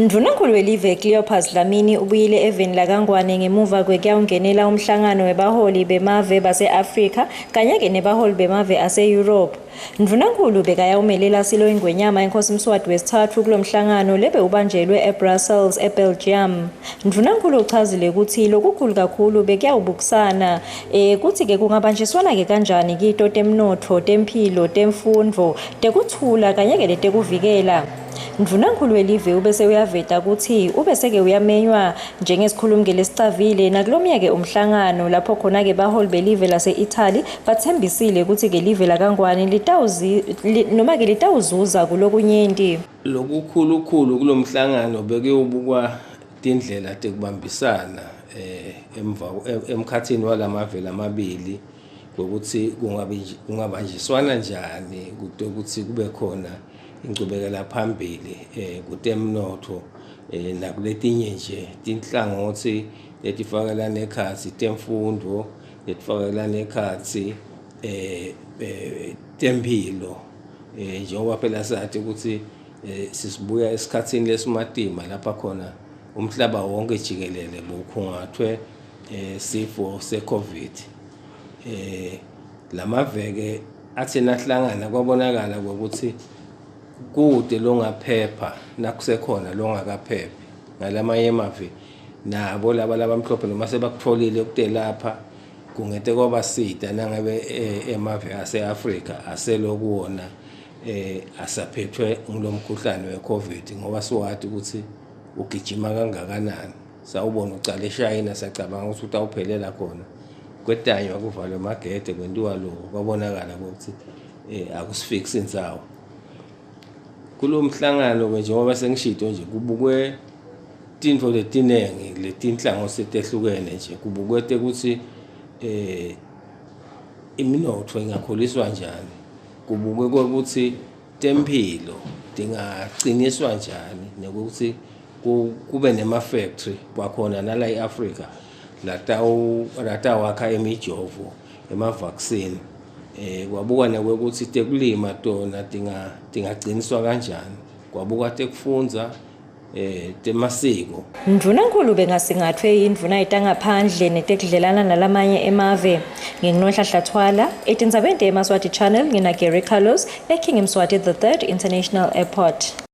Ndvunankhulu welive Cleopas Dlamini ubuyile eveni laKangwane ngemuva kwekuyawungenela umhlangano webaholi bemave base-Afrika kanye-ke nebaholi bemave ase-Europe. Ndvunankhulu bekayawumelela Silo Ingwenyama Enkosi Mswati wesithathu kulo mhlangano lebe ubanjelwe eBrussels eBelgium. Ndvunankhulu uchazile ukuthi lokukhulu kakhulu bekuyawubukisana kuthi-ke kungabanjiswana-ke kanjani kito temnotho, temphilo, temfundvo, tekuthula kanye-ke letekuvikela. Ndvunankhulu welive ubese uyaveta ukuthi ubese-ke uyamenywa njengesikhulumeli lesicavile nakulomya-ke umhlangano lapho khona-ke baholi belive lase-Italy bathembisile ukuthi-ke live laKangwane noma-ke litawuzuza kulokunyenti. Lokukhulu kulomhlangano bekuyobukwa tindlela tekubambisana emkhathini walamave lamabili ukuthi kungabanjiswana njani ukuthi kube khona incubekela phambili kutemnotho nakuletinye nje tinhlangothi letifakelana ekhatsi temfundo letifakelana ekhatsi temphilo njengoba phela sathi ukuthi sisibuya esikhatsini lesimatima lapha khona umhlaba wonke jikelele bukhungathwe sifo se-COVID. Lamaveke athi nahlangana kwabonakala ukuthi kude longaphepha nakusekhona longakaphephi ngalamanye emavi nabo laba labamhlophe noma sebakutholile ukutelapha kungete kwabasida nangabe emavi ase-Afrika aselokuwona asaphethwe ngilomkhuhlane we-COVID ngoba siwathi ukuthi ugijima kangakanani. Sawubona ucala eShayina sacabanga ukuthi utawuphelela khona kwetanywa kuvalwe amagede kwentiwa lo kwabonakala ukuthi akusifiksi insawo. Kulo mhlangano njengoba sengishito nje kubukwe tintfo letinengi letinhlangothi tehlukene nje kubukwe ukuthi iminotho ingakhuliswa njani, kubukwe ukuthi temphilo tingaqiniswa njani nokuthi kube nema-factory kwakhona nala e-Afrika latawakha imijovo ema-vaccine. Kwabukwa nakwekuthi tekulima tona tingaqiniswa kanjani, kwabukwa tekufundza temasiko. Ndvunankhulu bengasingathwe yindvuna yetangaphandle netekudlelana nalamanye emave. Nginohlahla Thwala etindzabeni teMswati Channel ngina Gary Carlos eKing Mswati the 3rd International Airport.